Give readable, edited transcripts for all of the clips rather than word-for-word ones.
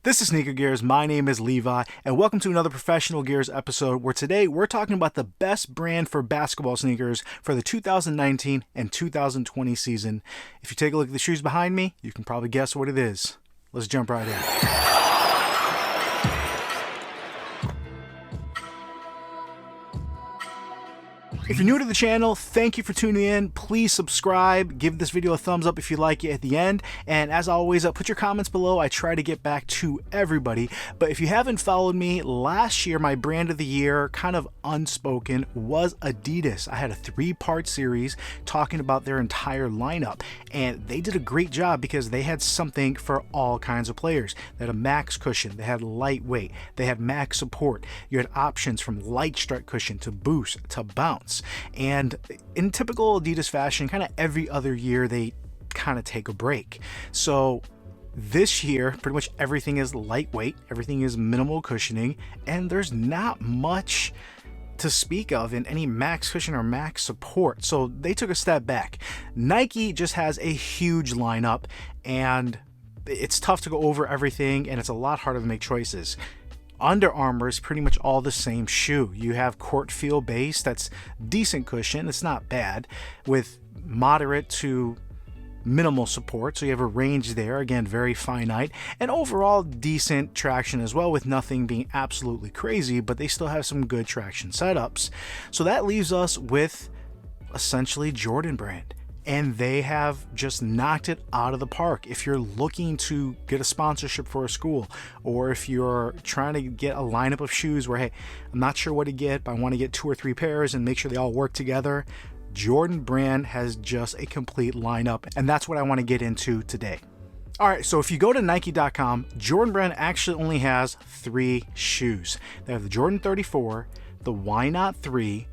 This is Sneaker Gears. My name is Levi, and welcome to another Professional Gears episode where today we're talking about the best brand for basketball sneakers for the 2019 and 2020 season. If you take a look at the shoes behind me, you can probably guess what it is. Let's jump right in. If you're new to the channel, thank you for tuning in. Please subscribe, give this video a thumbs up if you like it at the end, and as always, put your comments below. I try to get back to everybody, but if you haven't followed me, last year my brand of the year, kind of unspoken, was Adidas. I had a 3-part series talking about their entire lineup, and they did a great job because they had something for all kinds of players. They had a max cushion, they had lightweight, they had max support. You had options from light strut cushion to boost to bounce. And in typical Adidas fashion, kind of every other year they kind of take a break. So this year, pretty much everything is lightweight, everything is minimal cushioning, and there's not much to speak of in any max cushion or max support. So they took a step back. Nike just has a huge lineup, and it's tough to go over everything, and it's a lot harder to make choices. Under Armour is pretty much all the same shoe. You have court feel base, that's decent cushion, it's not bad, with moderate to minimal support, so you have a range there, again very finite, and overall decent traction as well, with nothing being absolutely crazy, but they still have some good traction setups. So that leaves us with essentially Jordan Brand. And they have just knocked it out of the park. If you're looking to get a sponsorship for a school, or if you're trying to get a lineup of shoes where, hey, I'm not sure what to get, but I want to get 2 or 3 pairs and make sure they all work together, Jordan Brand has just a complete lineup, and that's what I want to get into today. All right, so if you go to Nike.com, Jordan Brand actually only has 3 shoes. They have the Jordan 34, the Why Not 3,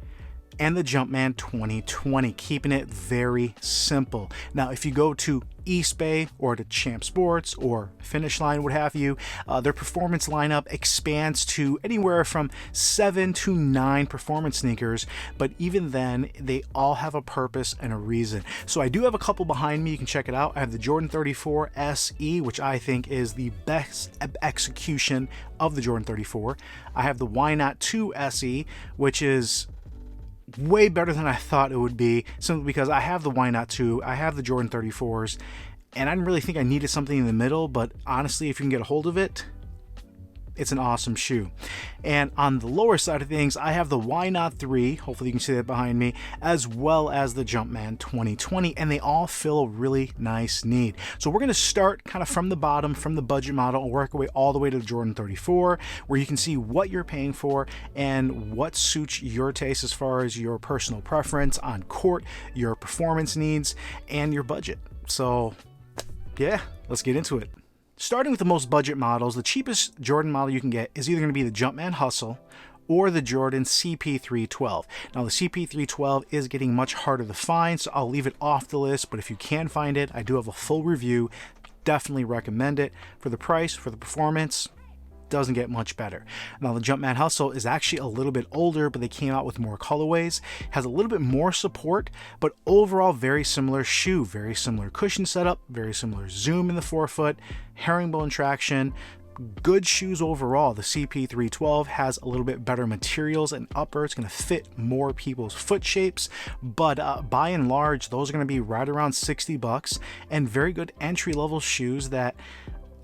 and the Jumpman 2020, keeping it very simple. Now, if you go to Eastbay or to Champ Sports or Finish Line, what have you, their performance lineup expands to anywhere from 7 to 9 performance sneakers, but even then, they all have a purpose and a reason. So I do have a couple behind me, you can check it out. I have the Jordan 34 SE, which I think is the best execution of the Jordan 34. I have the Why Not 2 SE, which is way better than I thought it would be, simply because I have the Why Not 2, I have the Jordan 34s, and I didn't really think I needed something in the middle, but honestly, if you can get a hold of it, it's an awesome shoe. And on the lower side of things, I have the Why Not 3, hopefully you can see that behind me, as well as the Jumpman 2020, and they all fill a really nice need. So we're going to start kind of from the bottom, from the budget model, and work our way all the way to the Jordan 34, where you can see what you're paying for and what suits your taste as far as your personal preference on court, your performance needs, and your budget. So yeah, let's get into it. Starting with the most budget models, the cheapest Jordan model you can get is either going to be the Jumpman Hustle or the Jordan CP312. Now the CP312 is getting much harder to find, so I'll leave it off the list, but if you can find it, I do have a full review. Definitely recommend it. For the price, for the performance, doesn't get much better. Now the Jumpman Hustle is actually a little bit older, but they came out with more colorways, has a little bit more support, but overall very similar shoe, very similar cushion setup, very similar zoom in the forefoot, herringbone traction, good shoes overall. The CP312 has a little bit better materials and upper. It's going to fit more people's foot shapes, but by and large, those are going to be right around $60 and very good entry-level shoes that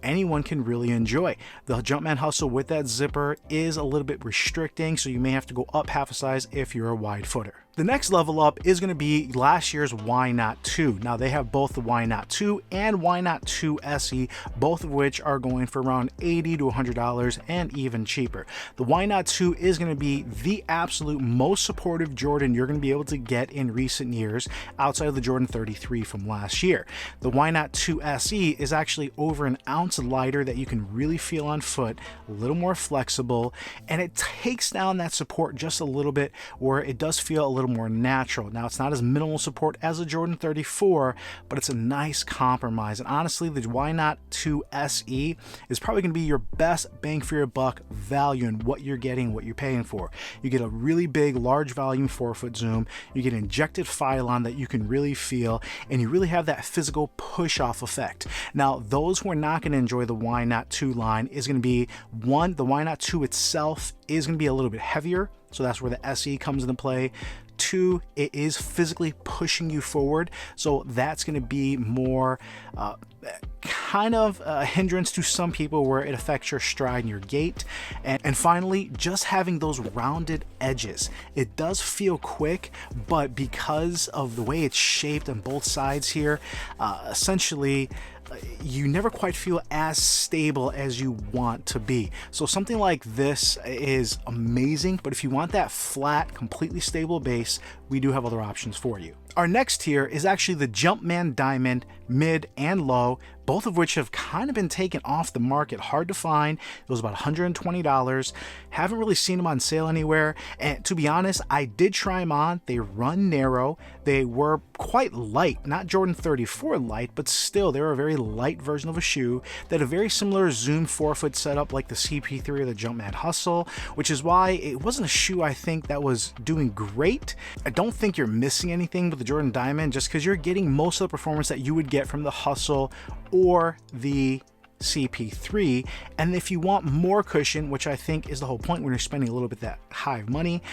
anyone can really enjoy. The Jumpman Hustle with that zipper is a little bit restricting, so you may have to go up half a size if you're a wide footer. The next level up is going to be last year's Why Not 2. Now they have both the Why Not 2 and Why Not 2 SE, both of which are going for around $80 to $100 and even cheaper. The Why Not 2 is going to be the absolute most supportive Jordan you're going to be able to get in recent years outside of the Jordan 33 from last year. The Why Not 2 SE is actually over an ounce lighter that you can really feel on foot, a little more flexible, and it takes down that support just a little bit where it does feel a little little more natural. Now, it's not as minimal support as a Jordan 34, but it's a nice compromise. And honestly, the Why Not 2 SE is probably going to be your best bang for your buck value in what you're getting, what you're paying for. You get a really big, large volume forefoot zoom, you get injected Phylon that you can really feel, and you really have that physical push-off effect. Now, those who are not going to enjoy the Why Not 2 line is going to be, one, the Why Not 2 itself is going to be a little bit heavier, so that's where the SE comes into play. Two, it is physically pushing you forward, so that's going to be more kind of a hindrance to some people where it affects your stride and your gait. And finally, just having those rounded edges. It does feel quick, but because of the way it's shaped on both sides here, essentially you never quite feel as stable as you want to be. So something like this is amazing, but if you want that flat, completely stable base, we do have other options for you. Our next tier is actually the Jumpman Diamond Mid and Low, both of which have kind of been taken off the market. Hard to find. It was about $120. Haven't really seen them on sale anywhere. And to be honest, I did try them on. They run narrow. They were quite light, not Jordan 34 light, but still they were a very light version of a shoe that had a very similar zoom forefoot setup like the CP3 or the Jumpman Hustle, which is why it wasn't a shoe I think that was doing great. I don't think you're missing anything with the Jordan Diamond just because you're getting most of the performance that you would get from the Hustle or the CP3. And if you want more cushion, which I think is the whole point when you're spending a little bit that high of money,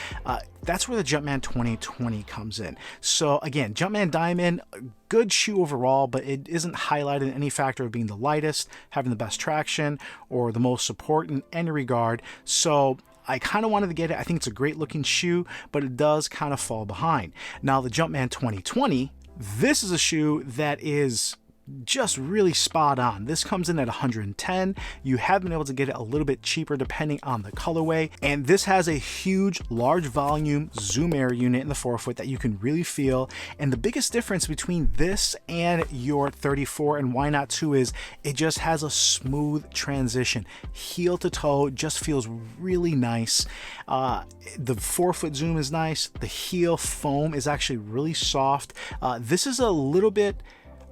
that's where the Jumpman 2020 comes in. So again, Jumpman Diamond, good shoe overall, but it isn't highlighted in any factor of being the lightest, having the best traction, or the most support in any regard. So I kind of wanted to get it. I think it's a great looking shoe, but it does kind of fall behind. Now the Jumpman 2020, this is a shoe that is just really spot on. This comes in at $110. You have been able to get it a little bit cheaper depending on the colorway, and this has a huge large volume zoom air unit in the forefoot that you can really feel. And the biggest difference between this and your 34 and Why Not 2 is it just has a smooth transition. Heel to toe just feels really nice. The forefoot zoom is nice. The heel foam is actually really soft. This is a little bit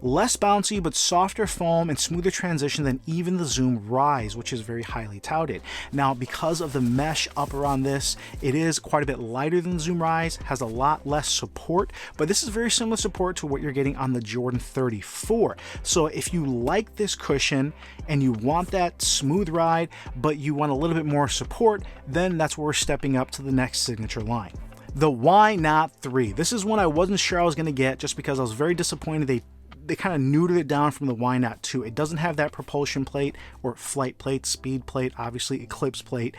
less bouncy but softer foam and smoother transition than even the Zoom Rise, which is very highly touted. Now, because of the mesh upper on this, it is quite a bit lighter than Zoom Rise, has a lot less support, but this is very similar support to what you're getting on the Jordan 34. So if you like this cushion and you want that smooth ride but you want a little bit more support, then that's where we're stepping up to the next signature line. The Why Not 3. This is one I wasn't sure I was going to get just because I was very disappointed they kind of neutered it down from the Why Not 2. It doesn't have that propulsion plate or flight plate, speed plate, obviously eclipse plate,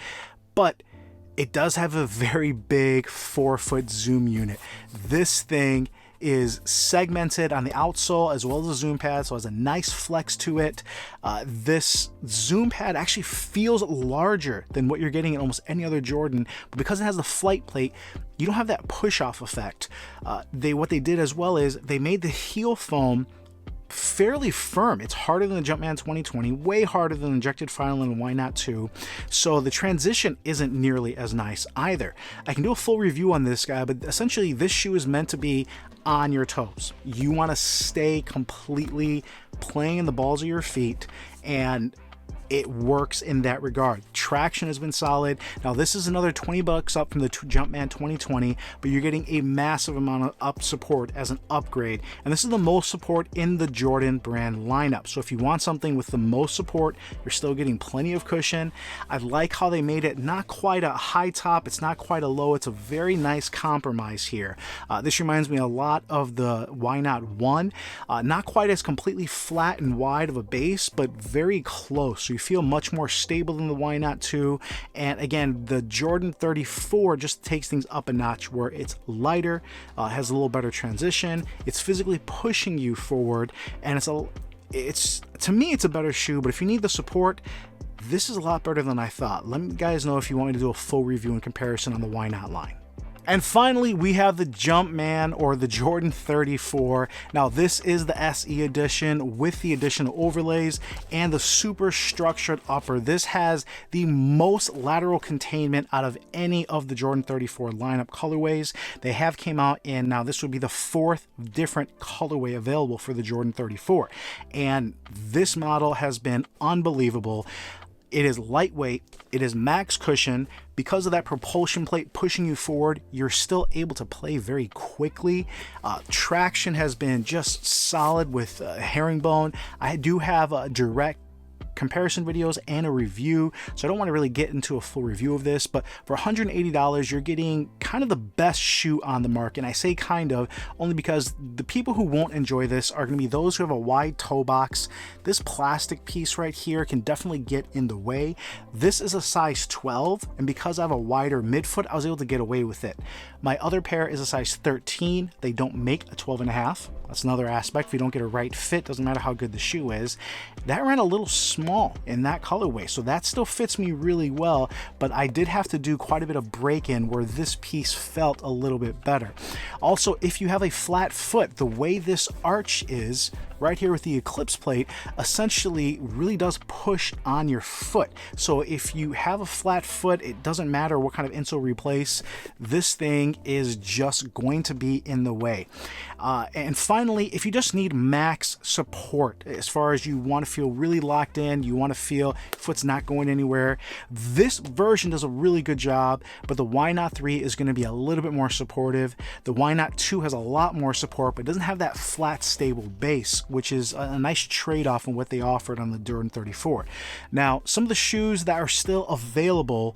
but it does have a very big forefoot zoom unit. This thing is segmented on the outsole as well as the zoom pad, so it has a nice flex to it. This zoom pad actually feels larger than what you're getting in almost any other Jordan, but because it has the flight plate, you don't have that push-off effect. What they did as well is they made the heel foam fairly firm. It's harder than the Jumpman 2020, way harder than injected Phylon and Why Not 2, so the transition isn't nearly as nice either. I can do a full review on this guy, but essentially this shoe is meant to be on your toes. You want to stay completely playing in the balls of your feet, and it works in that regard. Traction has been solid. Now this is another $20 up from the Jumpman 2020, but you're getting a massive amount of up support as an upgrade, and this is the most support in the Jordan brand lineup. So if you want something with the most support, you're still getting plenty of cushion. I like how they made it not quite a high top, it's not quite a low, it's a very nice compromise here. This reminds me a lot of the Why Not 1, not quite as completely flat and wide of a base, but very close. So you feel much more stable than the Why Not 2. And again, the Jordan 34 just takes things up a notch where it's lighter, has a little better transition, it's physically pushing you forward, and it's to me it's a better shoe. But if you need the support, this is a lot better than I thought. Let me guys know if you want me to do a full review and comparison on the Why Not line. And finally, we have the Jumpman, or the Jordan 34. Now, this is the SE edition with the additional overlays and the super structured upper. This has the most lateral containment out of any of the Jordan 34 lineup colorways. They have came out in, now this would be the 4th different colorway available for the Jordan 34. And this model has been unbelievable. It is lightweight, it is max cushion. Because of that propulsion plate pushing you forward, you're still able to play very quickly. Traction has been just solid with herringbone. I do have a direct comparison videos and a review, so I don't want to really get into a full review of this, but for $180 you're getting kind of the best shoe on the market. And I say kind of only because the people who won't enjoy this are going to be those who have a wide toe box. This plastic piece right here can definitely get in the way. This is a size 12, and because I have a wider midfoot, I was able to get away with it. My other pair is a size 13. They don't make a 12.5. That's another aspect. If you don't get a right fit, doesn't matter how good the shoe is. That ran a little small in that colorway, so that still fits me really well, but I did have to do quite a bit of break-in where this piece felt a little bit better. Also, if you have a flat foot, the way this arch is right here with the Eclipse plate essentially really does push on your foot. So if you have a flat foot, it doesn't matter what kind of insole replace, this thing is just going to be in the way. And finally, if you just need max support, as far as you want to feel really locked in, you want to feel foot's not going anywhere, this version does a really good job, but the Why Not 3 is going to be a little bit more supportive. The Why Not 2 has a lot more support, but doesn't have that flat, stable base, which is a nice trade-off in what they offered on the Jordan 34. Now, some of the shoes that are still available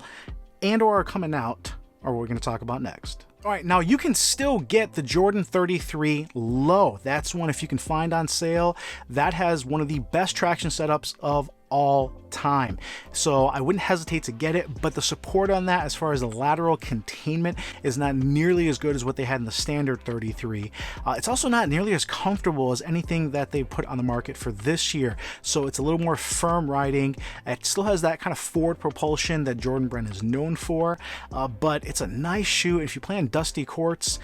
and or are coming out are what we're going to talk about next. All right, now you can still get the Jordan 33 Low. That's one, if you can find on sale, that has one of the best traction setups of all time. So I wouldn't hesitate to get it, but the support on that as far as the lateral containment is not nearly as good as what they had in the standard 33. It's also not nearly as comfortable as anything that they put on the market for this year. So it's a little more firm riding. It still has that kind of forward propulsion that Jordan Brand is known for, but it's a nice shoe. If you play on dusty courts,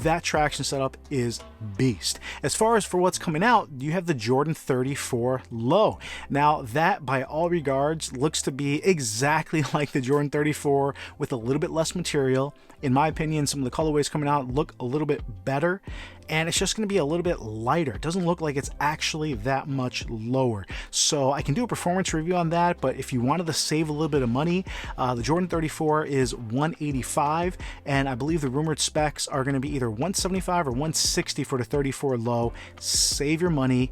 that traction setup is beast. As far as for what's coming out, you have the Jordan 34 Low. Now that, by all regards, looks to be exactly like the Jordan 34 with a little bit less material. In my opinion, some of the colorways coming out look a little bit better, and it's just going to be a little bit lighter. It doesn't look like it's actually that much lower. So I can do a performance review on that, but if you wanted to save a little bit of money, the Jordan 34 is $185, and I believe the rumored specs are going to be either $175 or $160 for the 34 Low. Save your money,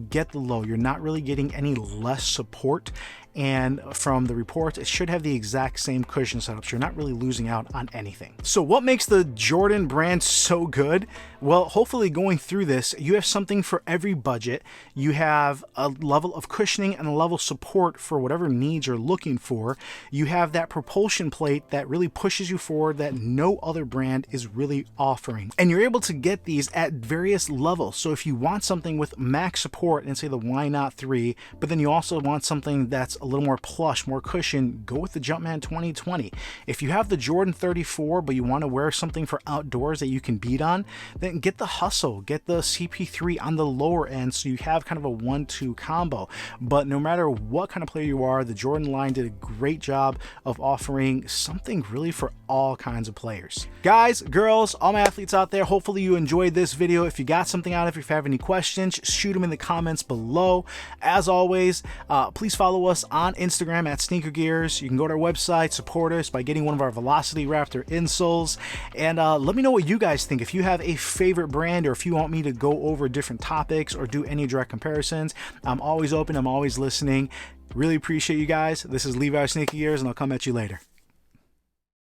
get the Low. You're not really getting any less support, and from the reports, it should have the exact same cushion setups. You're not really losing out on anything. So what makes the Jordan Brand so good? Well, hopefully going through this, you have something for every budget. You have a level of cushioning and a level of support for whatever needs you're looking for. You have that propulsion plate that really pushes you forward that no other brand is really offering. And you're able to get these at various levels. So if you want something with max support and say the Why Not 3, but then you also want something that's a little more plush, more cushion, go with the Jumpman 2020. If you have the Jordan 34, but you want to wear something for outdoors that you can beat on, then get the Hustle, get the CP3 on the lower end, so you have kind of a 1-2 combo. But no matter what kind of player you are, the Jordan line did a great job of offering something really for all kinds of players. Guys, girls, all my athletes out there, hopefully you enjoyed this video. If you got something out of it, if you have any questions, shoot them in the comments below. As always, please follow us on Instagram at Sneaker Gears. You can go to our website, support us by getting one of our Velocity Raptor insoles, and let me know what you guys think. If you have a favorite brand, or if you want me to go over different topics or do any direct comparisons, I'm always open, I'm always listening. Really appreciate you guys. This is Levi Sneaker Gears, and I'll come at you later.